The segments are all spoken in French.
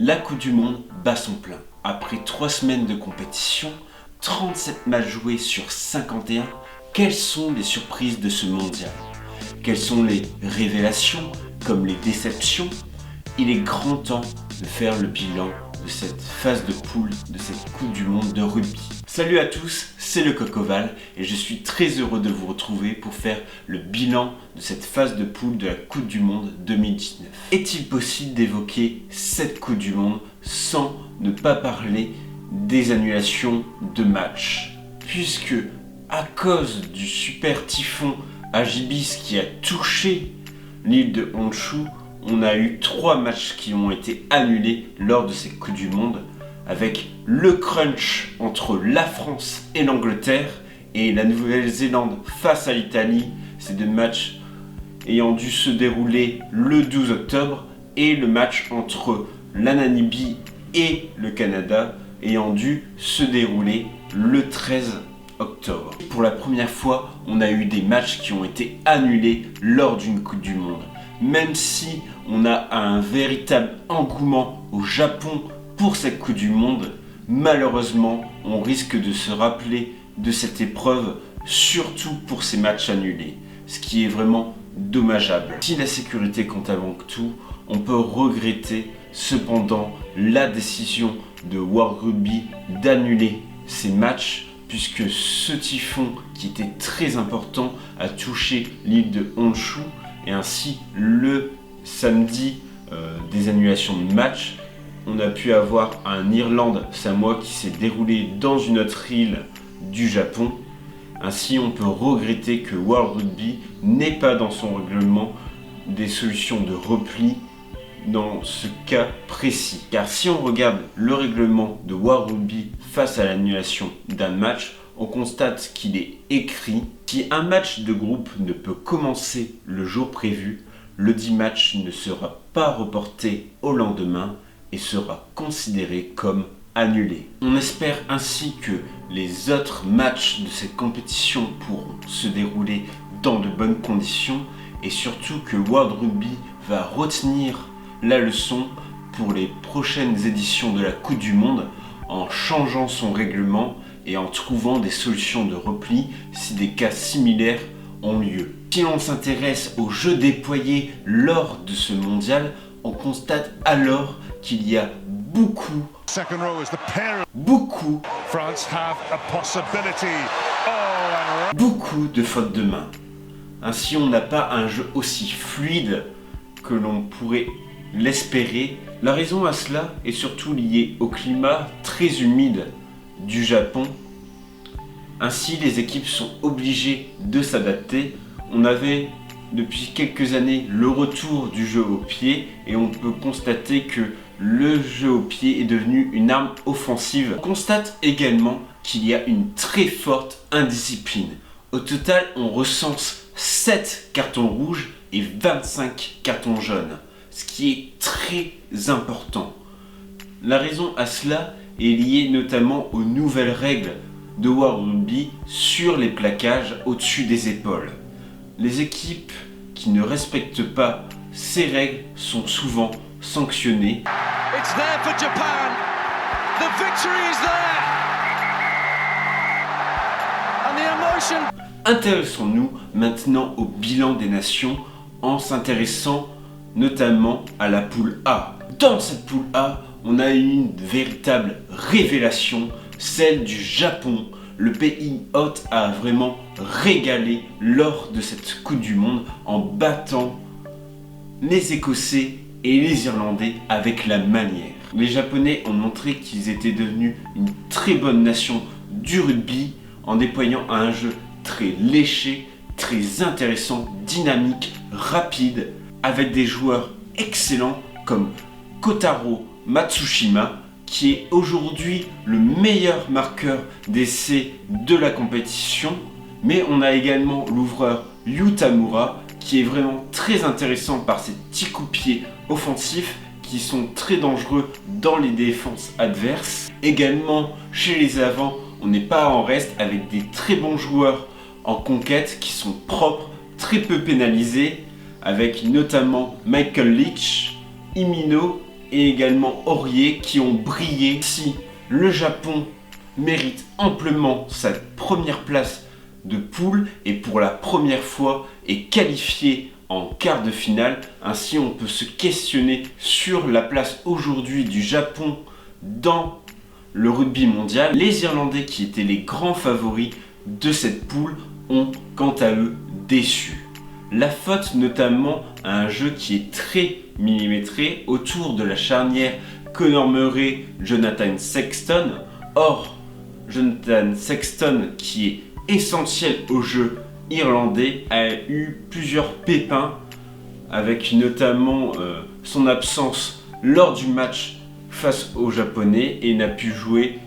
La Coupe du Monde bat son plein. Après 3 semaines de compétition, 37 matchs joués sur 51, quelles sont les surprises de ce mondial? Quelles sont les révélations, comme les déceptions? Il est grand temps de faire le bilan de cette phase de poule de cette Coupe du Monde de rugby. Salut à tous, c'est le Coq Ovale et je suis très heureux de vous retrouver pour faire le bilan de cette phase de poule de la Coupe du Monde 2019. Est-il possible d'évoquer cette Coupe du Monde sans ne pas parler des annulations de matchs? Puisque à cause du super typhon Hagibis qui a touché l'île de Honshu, on a eu 3 matchs qui ont été annulés lors de cette Coupe du Monde, avec le crunch entre la France et l'Angleterre et la Nouvelle-Zélande face à l'Italie, ces 2 matchs ayant dû se dérouler le 12 octobre, et le match entre la Namibie et le Canada ayant dû se dérouler le 13 octobre. Pour la première fois, on a eu des matchs qui ont été annulés lors d'une Coupe du Monde. Même si on a un véritable engouement au Japon pour cette Coupe du Monde, malheureusement, on risque de se rappeler de cette épreuve, surtout pour ces matchs annulés, ce qui est vraiment dommageable. Si la sécurité compte avant que tout, on peut regretter cependant la décision de World Rugby d'annuler ces matchs, puisque ce typhon qui était très important a touché l'île de Honshu, et ainsi le samedi des annulations de matchs, on a pu avoir un Irlande-Samoa qui s'est déroulé dans une autre île du Japon. Ainsi, on peut regretter que World Rugby n'ait pas dans son règlement des solutions de repli dans ce cas précis. Car si on regarde le règlement de World Rugby face à l'annulation d'un match, on constate qu'il est écrit: si un match de groupe ne peut commencer le jour prévu, le dit match ne sera pas reporté au lendemain et sera considéré comme annulé. On espère ainsi que les autres matchs de cette compétition pourront se dérouler dans de bonnes conditions, et surtout que World Rugby va retenir la leçon pour les prochaines éditions de la Coupe du Monde en changeant son règlement et en trouvant des solutions de repli si des cas similaires ont lieu. Si l'on s'intéresse aux jeux déployés lors de ce mondial, on constate alors qu'il y a beaucoup de fautes de main. Ainsi, on n'a pas un jeu aussi fluide que l'on pourrait l'espérer. La raison à cela est surtout liée au climat très humide du Japon. Ainsi, les équipes sont obligées de s'adapter. On avait depuis quelques années le retour du jeu au pied, et on peut constater que le jeu au pied est devenu une arme offensive. On constate également qu'il y a une très forte indiscipline. Au total, on recense 7 cartons rouges et 25 cartons jaunes, ce qui est très important. La raison à cela est liée notamment aux nouvelles règles de World Rugby sur les plaquages au-dessus des épaules. Les équipes qui ne respectent pas ces règles sont souvent sanctionnées. It's there for Japan. The victory is there. And the emotion. Intéressons-nous maintenant au bilan des nations en s'intéressant notamment à la poule A. Dans cette poule A, on a eu une véritable révélation, celle du Japon. Le pays hôte a vraiment régalé lors de cette Coupe du Monde en battant les Écossais et les Irlandais avec la manière. Les Japonais ont montré qu'ils étaient devenus une très bonne nation du rugby en déployant un jeu très léché, très intéressant, dynamique, rapide, avec des joueurs excellents comme Kotaro Matsushima, qui est aujourd'hui le meilleur marqueur d'essai de la compétition. Mais on a également l'ouvreur Yutamura, qui est vraiment très intéressant par ses petits coups de pied offensifs qui sont très dangereux dans les défenses adverses. Également, chez les avants, on n'est pas en reste, avec des très bons joueurs en conquête qui sont propres, très peu pénalisés, avec notamment Michael Leach, Imino et également Aurier qui ont brillé. Si le Japon mérite amplement sa première place de poule et pour la première fois est qualifié en quart de finale, ainsi on peut se questionner sur la place aujourd'hui du Japon dans le rugby mondial. Les Irlandais qui étaient les grands favoris de cette poule ont quant à eux déçu. La faute notamment à un jeu qui est très millimétré autour de la charnière Conor Murray, Jonathan Sexton. Or, Jonathan Sexton, qui est essentiel au jeu irlandais, a eu plusieurs pépins, avec notamment son absence lors du match face aux Japonais et n'a pu jouer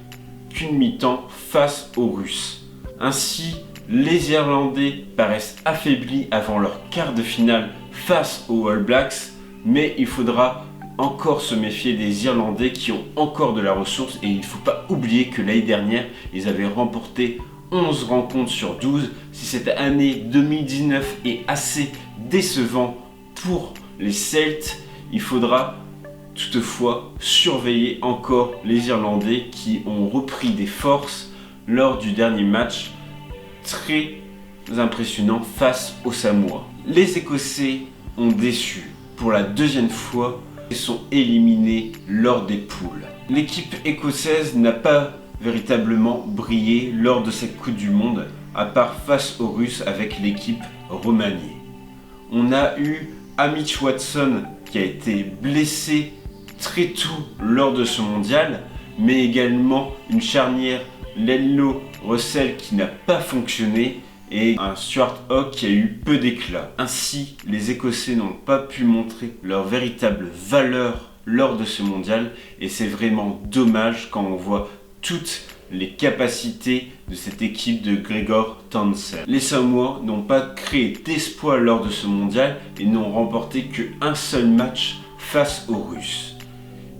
qu'une mi-temps face aux Russes. Ainsi, les Irlandais paraissent affaiblis avant leur quart de finale face aux All Blacks, mais il faudra encore se méfier des Irlandais qui ont encore de la ressource et il ne faut pas oublier que l'année dernière, ils avaient remporté 11 rencontres sur 12. Si cette année 2019 est assez décevant pour les Celtes, il faudra toutefois surveiller encore les Irlandais qui ont repris des forces lors du dernier match très impressionnant face aux Samoa. Les Écossais ont déçu pour la deuxième fois et sont éliminés lors des poules. L'équipe écossaise n'a pas véritablement brillé lors de cette Coupe du Monde, à part face aux Russes avec l'équipe remaniée. On a eu Mitch Watson qui a été blessé très tôt lors de ce mondial, mais également une charnière Lenlo Russell qui n'a pas fonctionné et un Stuart Hogg qui a eu peu d'éclat. Ainsi, les Écossais n'ont pas pu montrer leur véritable valeur lors de ce mondial et c'est vraiment dommage quand on voit toutes les capacités de cette équipe de Gregor Townsend. Les Samoa n'ont pas créé d'espoir lors de ce mondial et n'ont remporté qu'un seul match face aux Russes.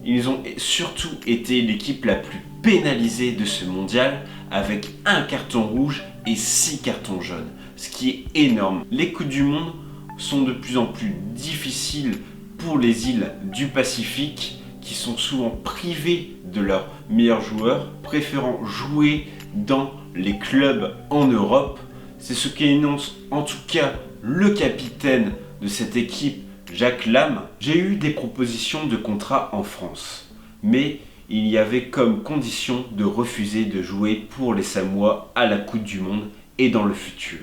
Ils ont surtout été l'équipe la plus pénalisée de ce mondial avec un carton rouge et 6 cartons jaunes, ce qui est énorme. Les Coupes du Monde sont de plus en plus difficiles pour les îles du Pacifique qui sont souvent privées de leurs meilleurs joueurs, préférant jouer dans les clubs en Europe. C'est ce qu'énonce en tout cas le capitaine de cette équipe, Jacques Lam. J'ai eu des propositions de contrat en France, mais il y avait comme condition de refuser de jouer pour les Samoa à la Coupe du Monde et dans le futur.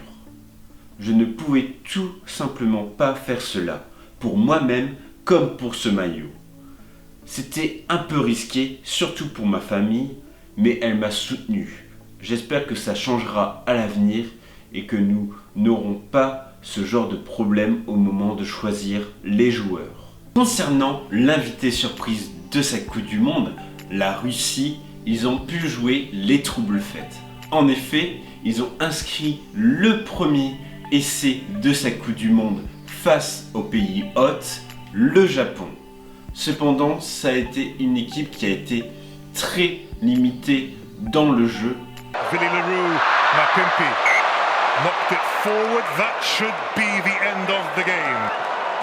Je ne pouvais tout simplement pas faire cela, pour moi-même comme pour ce maillot. C'était un peu risqué, surtout pour ma famille, mais elle m'a soutenu. J'espère que ça changera à l'avenir et que nous n'aurons pas ce genre de problème au moment de choisir les joueurs. Concernant l'invité surprise de cette Coupe du Monde, la Russie, ils ont pu jouer les troubles fêtes. En effet, ils ont inscrit le premier essai de cette Coupe du Monde face au pays hôte, le Japon. Cependant, ça a été une équipe qui a été très limitée dans le jeu. Billy Leroux, Mapimpi, knocked it forward. That should be the end of the game.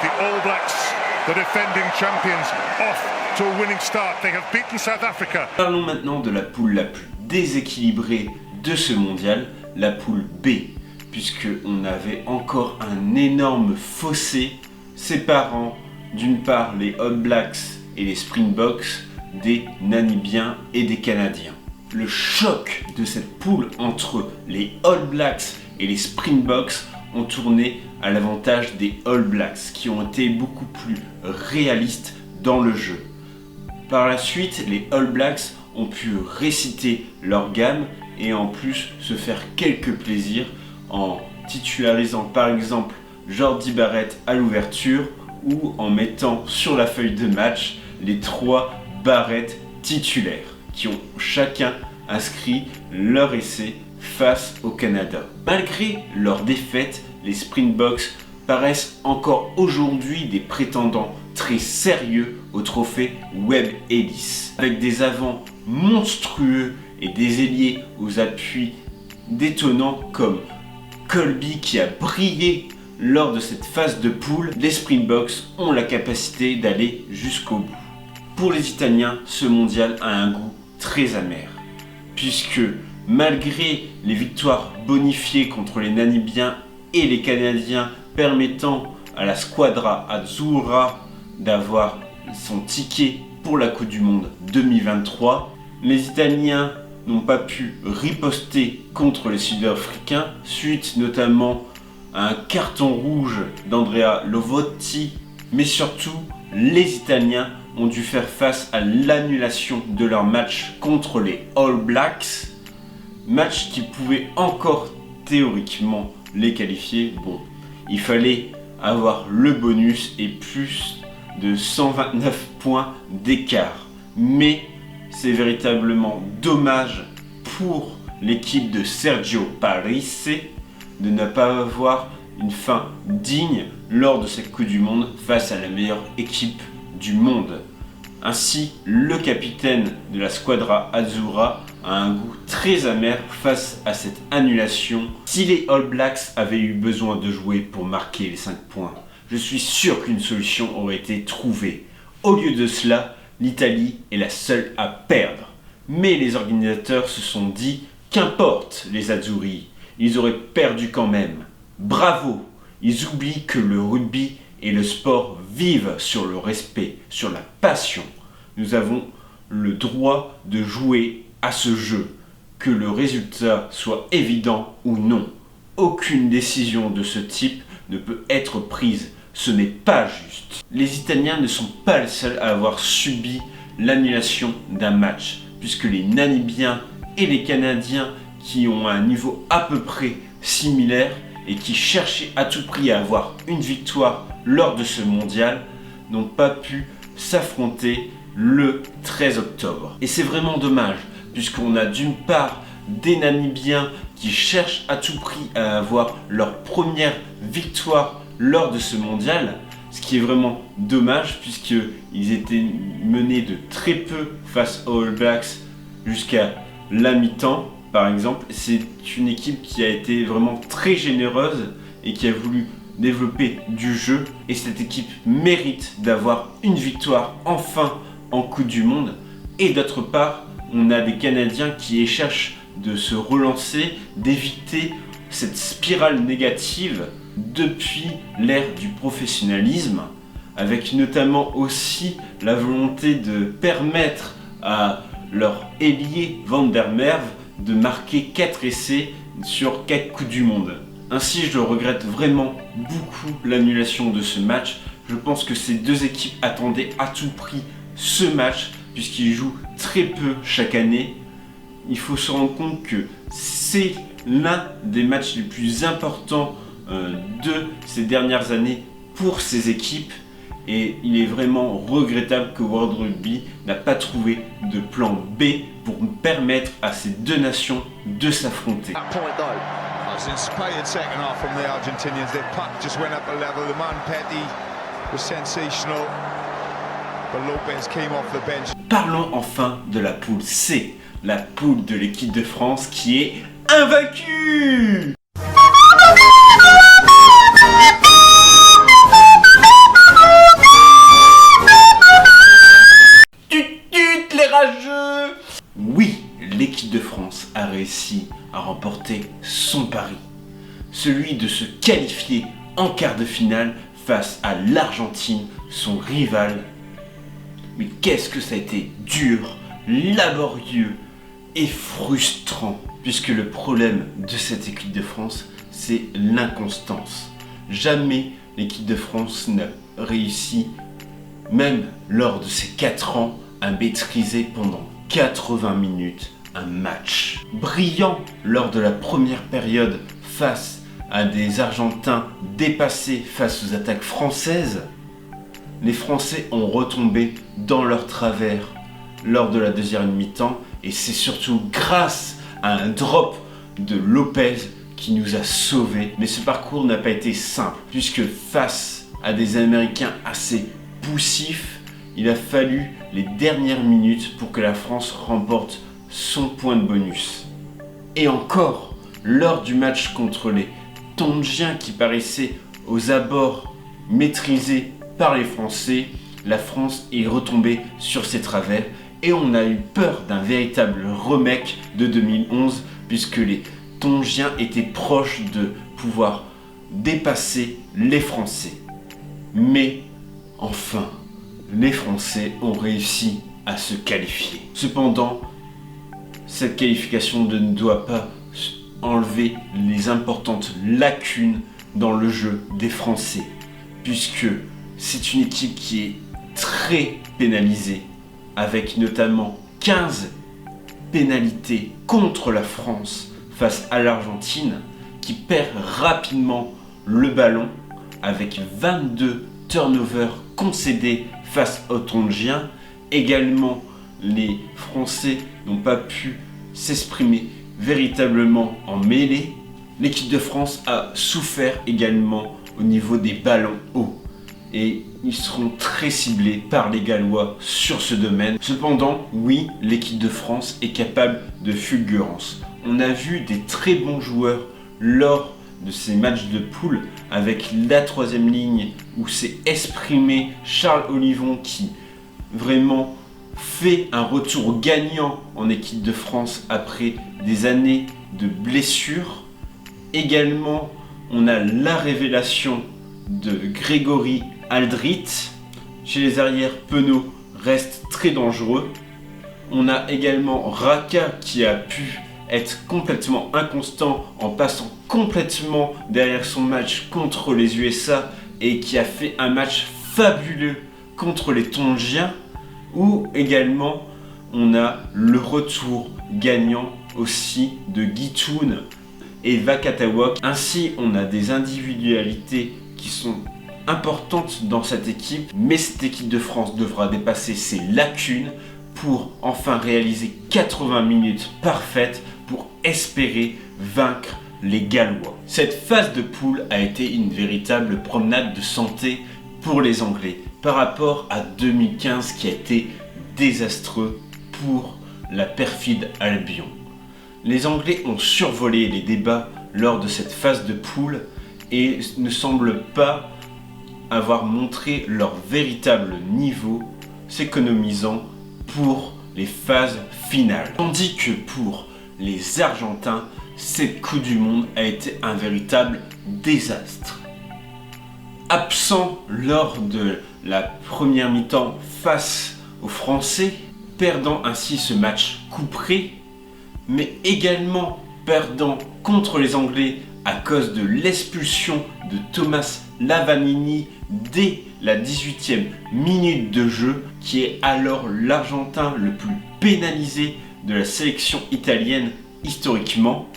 The All Blacks, the defending champions, off to a winning start. They have beaten South Africa. Parlons maintenant de la poule la plus déséquilibrée de ce mondial, la poule B, puisqu'on avait encore un énorme fossé séparant d'une part les All Blacks et les Springboks des Namibiens et des Canadiens. Le choc de cette poule entre les All Blacks et les Springboks ont tourné à l'avantage des All Blacks qui ont été beaucoup plus réalistes dans le jeu. Par la suite, les All Blacks ont pu réciter leur gamme et en plus se faire quelques plaisirs en titularisant par exemple Jordi Barrett à l'ouverture ou en mettant sur la feuille de match les 3 Barrett titulaires qui ont chacun inscrit leur essai face au Canada. Malgré leur défaite, les Springboks paraissent encore aujourd'hui des prétendants très sérieux au trophée Webb Ellis, avec des avants monstrueux et des ailiers aux appuis détonnants comme Colby qui a brillé lors de cette phase de poule. Les Springboks ont la capacité d'aller jusqu'au bout. Pour les Italiens, ce mondial a un goût très amer, puisque malgré les victoires bonifiées contre les Namibiens et les Canadiens permettant à la Squadra Azzurra d'avoir son ticket pour la Coupe du Monde 2023, les Italiens n'ont pas pu riposter contre les Sud-Africains, suite notamment à un carton rouge d'Andrea Lovotti, mais surtout les Italiens ont dû faire face à l'annulation de leur match contre les All Blacks, match qui pouvait encore théoriquement les qualifier. Bon, il fallait avoir le bonus et plus de 129 points d'écart, mais c'est véritablement dommage pour l'équipe de Sergio Parisse de ne pas avoir une fin digne lors de cette Coupe du Monde face à la meilleure équipe du monde. Ainsi, le capitaine de la Squadra Azzurra a un goût très amer face à cette annulation. Si les All Blacks avaient eu besoin de jouer pour marquer les 5 points, je suis sûr qu'une solution aurait été trouvée. Au lieu de cela, l'Italie est la seule à perdre. Mais les organisateurs se sont dit qu'importe les Azzurri, ils auraient perdu quand même. Bravo! Ils oublient que le rugby et le sport vivent sur le respect, sur la passion. Nous avons le droit de jouer à ce jeu, que le résultat soit évident ou non. Aucune décision de ce type ne peut être prise. Ce n'est pas juste. Les Italiens ne sont pas les seuls à avoir subi l'annulation d'un match, puisque les Namibiens et les Canadiens, qui ont un niveau à peu près similaire et qui cherchaient à tout prix à avoir une victoire lors de ce mondial, n'ont pas pu s'affronter le 13 octobre. Et c'est vraiment dommage, puisqu'on a d'une part des Namibiens qui cherchent à tout prix à avoir leur première victoire lors de ce mondial, ce qui est vraiment dommage puisqu'ils étaient menés de très peu face aux All Blacks jusqu'à la mi-temps par exemple. C'est une équipe qui a été vraiment très généreuse et qui a voulu développer du jeu, et cette équipe mérite d'avoir une victoire enfin en Coupe du Monde. Et d'autre part, on a des Canadiens qui cherchent de se relancer, d'éviter cette spirale négative depuis l'ère du professionnalisme, avec notamment aussi la volonté de permettre à leur ailier Van der Merwe de marquer 4 essais sur 4 Coupes du Monde. Ainsi, je regrette vraiment beaucoup l'annulation de ce match. Je pense que ces deux équipes attendaient à tout prix ce match, puisqu'ils jouent très peu chaque année. Il faut se rendre compte que c'est l'un des matchs les plus importants de ces dernières années pour ces équipes, et il est vraiment regrettable que World Rugby n'a pas trouvé de plan B pour permettre à ces deux nations de s'affronter. Parlons enfin de la poule C, la poule de l'équipe de France qui est invaincue. Les rageux! Oui, l'équipe de France a réussi à remporter son pari, celui de se qualifier en quart de finale face à l'Argentine, son rival. Mais qu'est-ce que ça a été dur, laborieux et frustrant, puisque le problème de cette équipe de France, c'est l'inconstance. Jamais l'équipe de France n'a réussi, même lors de ses 4 ans, à maîtriser pendant 80 minutes un match. Brillant lors de la première période face à des Argentins dépassés face aux attaques françaises, les Français ont retombé dans leur travers lors de la deuxième mi-temps, et c'est surtout grâce à un drop de Lopez qui nous a sauvés. Mais ce parcours n'a pas été simple, puisque face à des Américains assez poussifs, il a fallu les dernières minutes pour que la France remporte son point de bonus. Et encore, lors du match contre les Tongiens qui paraissaient aux abords maîtrisés par les Français, la France est retombée sur ses travers et on a eu peur d'un véritable remake de 2011 puisque les Tongiens étaient proches de pouvoir dépasser les Français. Mais enfin, les Français ont réussi à se qualifier. Cependant, cette qualification ne doit pas enlever les importantes lacunes dans le jeu des Français, puisque c'est une équipe qui est très pénalisée, avec notamment 15 pénalités contre la France face à l'Argentine, qui perd rapidement le ballon, avec 22 turnovers concédés face aux Tongiens. Également, les Français n'ont pas pu s'exprimer véritablement en mêlée. L'équipe de France a souffert également au niveau des ballons hauts et ils seront très ciblés par les Gallois sur ce domaine. Cependant, oui, l'équipe de France est capable de fulgurance. On a vu des très bons joueurs lors de ces matchs de poule avec la troisième ligne où s'est exprimé Charles Olivon qui vraiment fait un retour gagnant en équipe de France après des années de blessures. Également, on a la révélation de Grégory Aldrit. Chez les arrières, Penaud reste très dangereux. On a également Raka qui a pu être complètement inconstant en passant complètement derrière son match contre les USA et qui a fait un match fabuleux contre les Tongiens. Ou également, on a le retour gagnant aussi de Guitoun et Vakatawa. Ainsi, on a des individualités qui sont importantes dans cette équipe, mais cette équipe de France devra dépasser ses lacunes pour enfin réaliser 80 minutes parfaites pour espérer vaincre les Gallois. Cette phase de poule a été une véritable promenade de santé pour les Anglais par rapport à 2015 qui a été désastreux pour la perfide Albion. Les Anglais ont survolé les débats lors de cette phase de poule et ne semblent pas avoir montré leur véritable niveau, s'économisant pour les phases finales. Tandis que pour les Argentins, cette Coupe du Monde a été un véritable désastre. Absent lors de la première mi-temps face aux Français, perdant ainsi ce match couperé, mais également perdant contre les Anglais à cause de l'expulsion de Thomas Lavanini dès la 18e minute de jeu, qui est alors l'Argentin le plus pénalisé de la sélection italienne historiquement.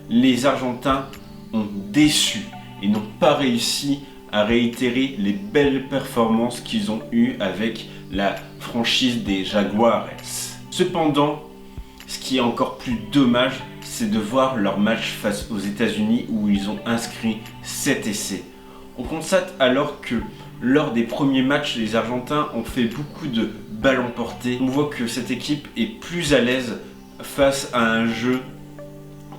Les Argentins ont déçu et n'ont pas réussi à réitérer les belles performances qu'ils ont eues avec la franchise des Jaguares. Cependant, ce qui est encore plus dommage, c'est de voir leur match face aux États-Unis où ils ont inscrit 7 essais. On constate alors que lors des premiers matchs, les Argentins ont fait beaucoup de ballons portés. On voit que cette équipe est plus à l'aise face à un jeu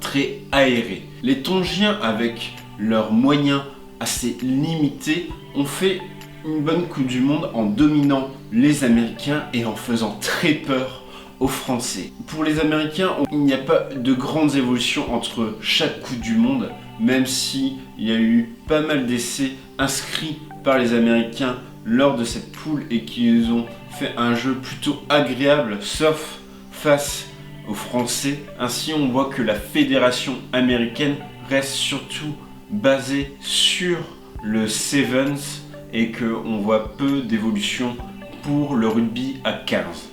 très aéré. Les Tongiens, avec leurs moyens assez limités, ont fait une bonne Coupe du Monde en dominant les Américains et en faisant très peur aux Français. Pour les Américains, il n'y a pas de grandes évolutions entre chaque Coupe du Monde, même s'il y a eu pas mal d'essais inscrits par les Américains lors de cette poule et qu'ils ont fait un jeu plutôt agréable, sauf face aux Français. Ainsi, on voit que la fédération américaine reste surtout basée sur le Sevens et qu'on voit peu d'évolution pour le rugby à 15,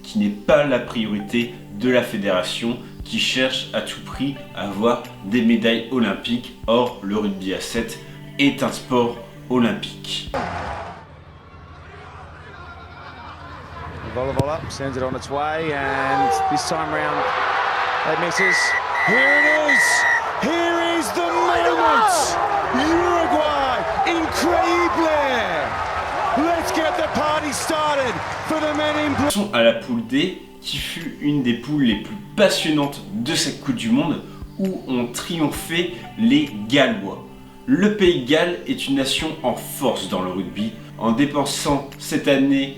qui n'est pas la priorité de la fédération qui cherche à tout prix à avoir des médailles olympiques. Or, le rugby à 7 est un sport olympique. Volleyball up, sends it on its way, and this time round it misses. Here it is! Here is the moment! Uruguay! Increíble! Let's get the party started for the men in blue. À la poule D, qui fut une des poules les plus passionnantes de cette Coupe du Monde, où ont triomphé les Gallois. Le Pays de Galles est une nation en force dans le rugby. en dépensant cette année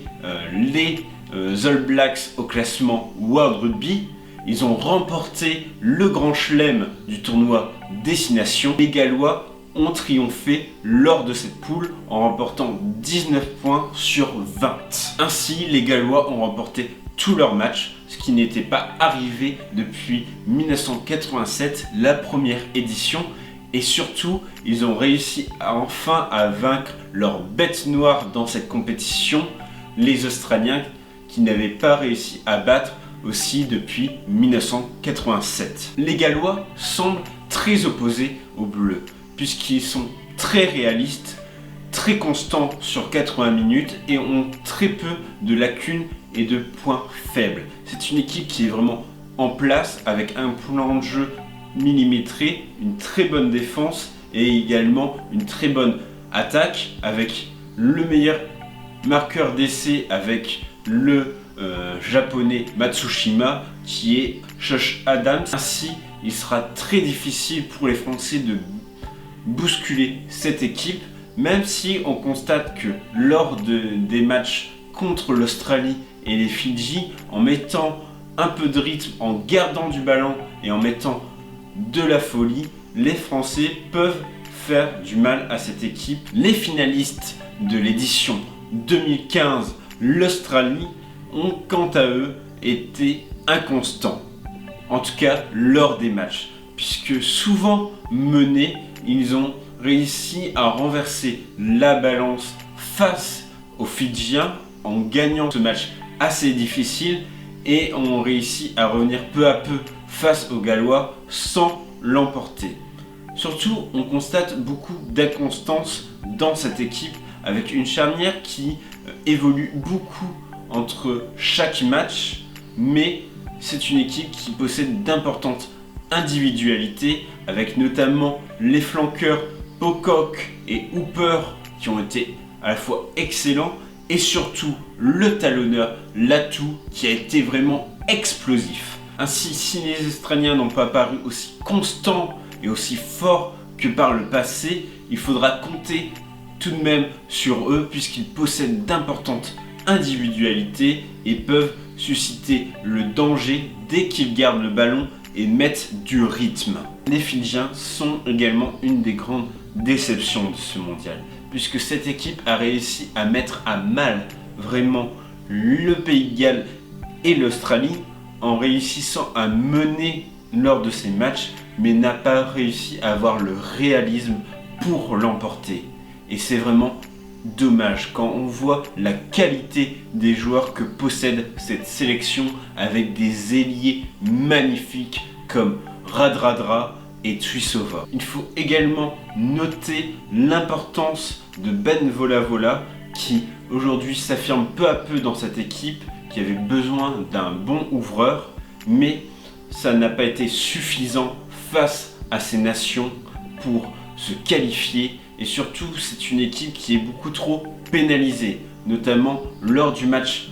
les All Blacks au classement World Rugby. Ils ont remporté le grand chelem du tournoi Destination. Les Gallois ont triomphé lors de cette poule en remportant 19 points sur 20. Ainsi, les Gallois ont remporté tous leurs matchs, ce qui n'était pas arrivé depuis 1987, la première édition. Et surtout, ils ont réussi enfin à vaincre leur bête noire dans cette compétition, les Australiens, qui n'avaient pas réussi à battre aussi depuis 1987. Les Gallois semblent très opposés aux Bleus, puisqu'ils sont très réalistes, très constants sur 80 minutes et ont très peu de lacunes et de points faibles. C'est une équipe qui est vraiment en place avec un plan de jeu millimétré, une très bonne défense et également une très bonne attaque avec le meilleur marqueur d'essai avec le japonais Matsushima qui est Josh Adams. Ainsi, il sera très difficile pour les Français de bousculer cette équipe, même si on constate que lors des matchs contre l'Australie et les Fidji, en mettant un peu de rythme, en gardant du ballon et en mettant de la folie, les Français peuvent faire du mal à cette équipe. Les finalistes de l'édition 2015, l'Australie, ont quant à eux été inconstants, en tout cas lors des matchs, puisque souvent menés, ils ont réussi à renverser la balance face aux Fidjiens en gagnant ce match assez difficile et ont réussi à revenir peu à peu face aux Gallois sans l'emporter. Surtout, on constate beaucoup d'inconstance dans cette équipe avec une charnière qui évolue beaucoup entre chaque match, mais c'est une équipe qui possède d'importantes individualités avec notamment les flanqueurs Pocock et Hooper qui ont été à la fois excellents et surtout le talonneur Latou qui a été vraiment explosif. Ainsi, si les Australiens n'ont pas paru aussi constants et aussi forts que par le passé, il faudra compter tout de même sur eux puisqu'ils possèdent d'importantes individualités et peuvent susciter le danger dès qu'ils gardent le ballon et mettent du rythme. Les Fidjiens sont également une des grandes déceptions de ce mondial, puisque cette équipe a réussi à mettre à mal vraiment le Pays de Galles et l'Australie en réussissant à mener lors de ces matchs, mais n'a pas réussi à avoir le réalisme pour l'emporter. Et c'est vraiment dommage quand on voit la qualité des joueurs que possède cette sélection avec des ailiers magnifiques comme Radradra et Tuisova. Il faut également noter l'importance de Ben Volavola qui aujourd'hui s'affirme peu à peu dans cette équipe qui avait besoin d'un bon ouvreur, mais ça n'a pas été suffisant face à ces nations pour se qualifier. Et surtout, c'est une équipe qui est beaucoup trop pénalisée, notamment lors du match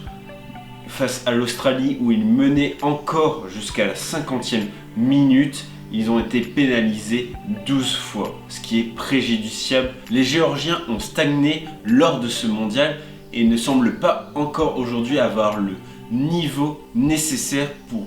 face à l'Australie où ils menaient encore jusqu'à la 50e minute. Ils ont été pénalisés 12 fois, ce qui est préjudiciable. Les Géorgiens ont stagné lors de ce mondial et ne semblent pas encore aujourd'hui avoir le niveau nécessaire pour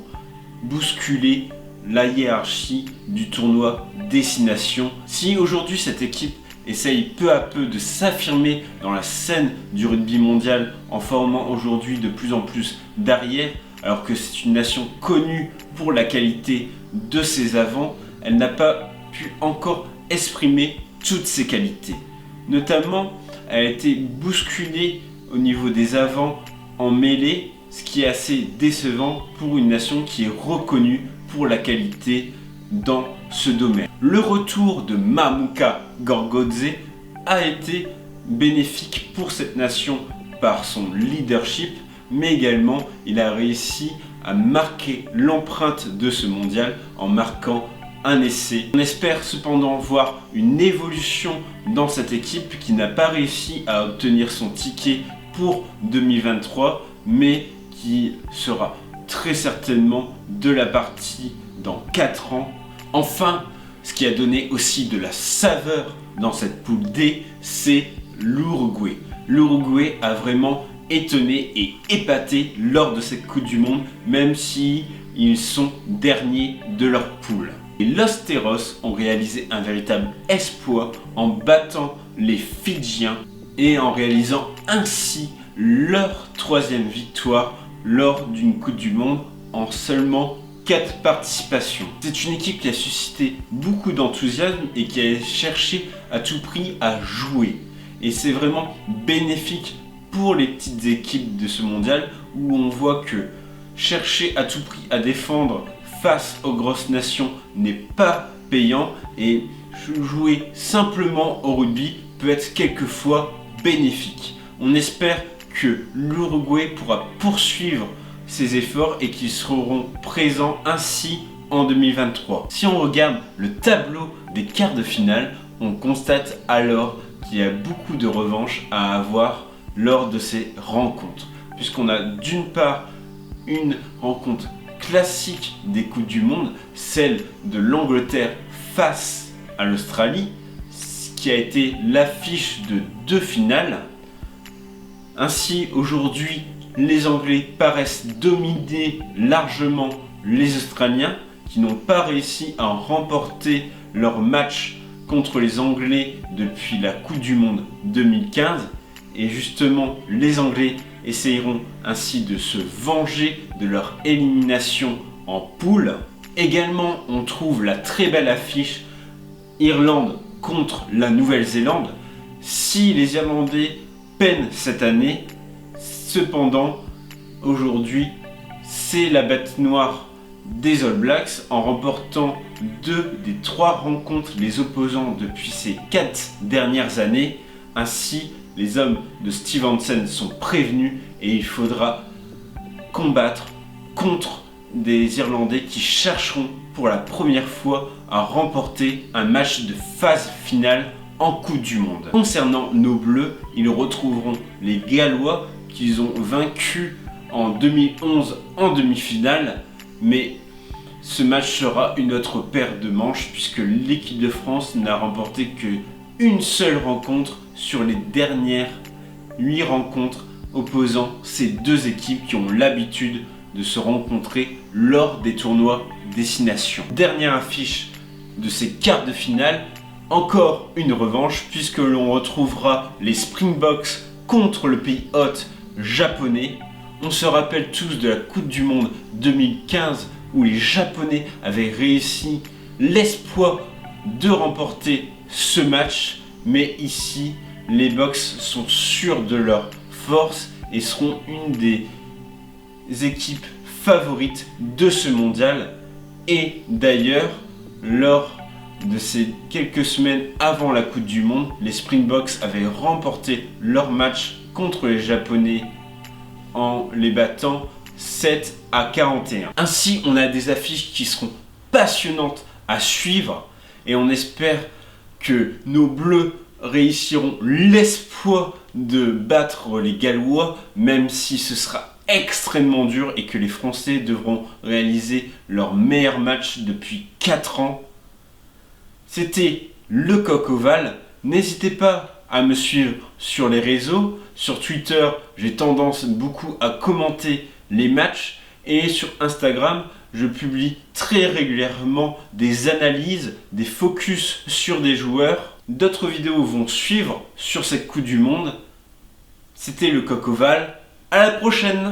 bousculer la hiérarchie du tournoi Destination. Si aujourd'hui cette équipe essaye peu à peu de s'affirmer dans la scène du rugby mondial en formant aujourd'hui de plus en plus d'arrières, alors que c'est une nation connue pour la qualité de ses avants, elle n'a pas pu encore exprimer toutes ses qualités. Notamment, elle a été bousculée au niveau des avants en mêlée, ce qui est assez décevant pour une nation qui est reconnue pour la qualité dans ce domaine. Le retour de Mamuka Gorgodze a été bénéfique pour cette nation par son leadership, mais également il a réussi à marquer l'empreinte de ce mondial en marquant un essai. On espère cependant voir une évolution dans cette équipe qui n'a pas réussi à obtenir son ticket pour 2023, mais qui sera très certainement de la partie dans 4 ans. Enfin, ce qui a donné aussi de la saveur dans cette poule D, c'est l'Uruguay. l'Uruguay a vraiment étonné et épaté lors de cette Coupe du Monde, même si ils sont derniers de leur poule. Et Los Terros ont réalisé un véritable exploit en battant les Fidjiens et en réalisant ainsi leur 3e victoire lors d'une Coupe du Monde en seulement 4 participations. C'est une équipe qui a suscité beaucoup d'enthousiasme et qui a cherché à tout prix à jouer. Et c'est vraiment bénéfique pour les petites équipes de ce mondial où on voit que chercher à tout prix à défendre face aux grosses nations n'est pas payant et jouer simplement au rugby peut être quelquefois bénéfique. On espère que l'Uruguay pourra poursuivre ses efforts et qu'ils seront présents ainsi en 2023. Si on regarde le tableau des quarts de finale, on constate alors qu'il y a beaucoup de revanches à avoir lors de ces rencontres, puisqu'on a d'une part une rencontre classique des Coupes du Monde, celle de l'Angleterre face à l'Australie, qui a été l'affiche de 2 finales. Ainsi, aujourd'hui, les Anglais paraissent dominer largement les Australiens, qui n'ont pas réussi à remporter leur match contre les Anglais depuis la Coupe du Monde 2015. Et justement, les Anglais essayeront ainsi de se venger de leur élimination en poule. Également, on trouve la très belle affiche Irlande contre la Nouvelle-Zélande. Si les Irlandais peinent cette année, cependant, aujourd'hui, c'est la bête noire des All Blacks en remportant 2 des 3 rencontres les opposants depuis ces 4 dernières années. Ainsi, les hommes de Steve Hansen sont prévenus et il faudra combattre contre des Irlandais qui chercheront pour la première fois à remporter un match de phase finale en Coupe du Monde. Concernant nos Bleus, ils retrouveront les Gallois qu'ils ont vaincus en 2011 en demi-finale, mais ce match sera une autre paire de manches puisque l'équipe de France n'a remporté qu'une seule rencontre sur les dernières 8 rencontres opposant ces 2 équipes qui ont l'habitude de se rencontrer lors des tournois destination. Dernière affiche de ces quarts de finale, encore une revanche puisque l'on retrouvera les Springboks contre le pays hôte japonais. On se rappelle tous de la Coupe du Monde 2015 où les Japonais avaient réussi l'exploit de remporter ce match, mais ici les Boks sont sûrs de leur force et seront une des équipes favorites de ce mondial. Et d'ailleurs, lors de ces quelques semaines avant la Coupe du Monde, les Springboks avaient remporté leur match contre les Japonais en les battant 7-41. Ainsi, on a des affiches qui seront passionnantes à suivre et on espère que nos Bleus réussiront l'exploit de battre les Gallois, même si ce sera extrêmement dur et que les Français devront réaliser leur meilleur match depuis 4 ans. C'était le Coq Ovale. N'hésitez pas à me suivre sur les réseaux. Sur Twitter, j'ai tendance beaucoup à commenter les matchs. Et sur Instagram, je publie très régulièrement des analyses, des focus sur des joueurs. D'autres vidéos vont suivre sur cette Coupe du Monde. C'était le Coq Ovale. À la prochaine!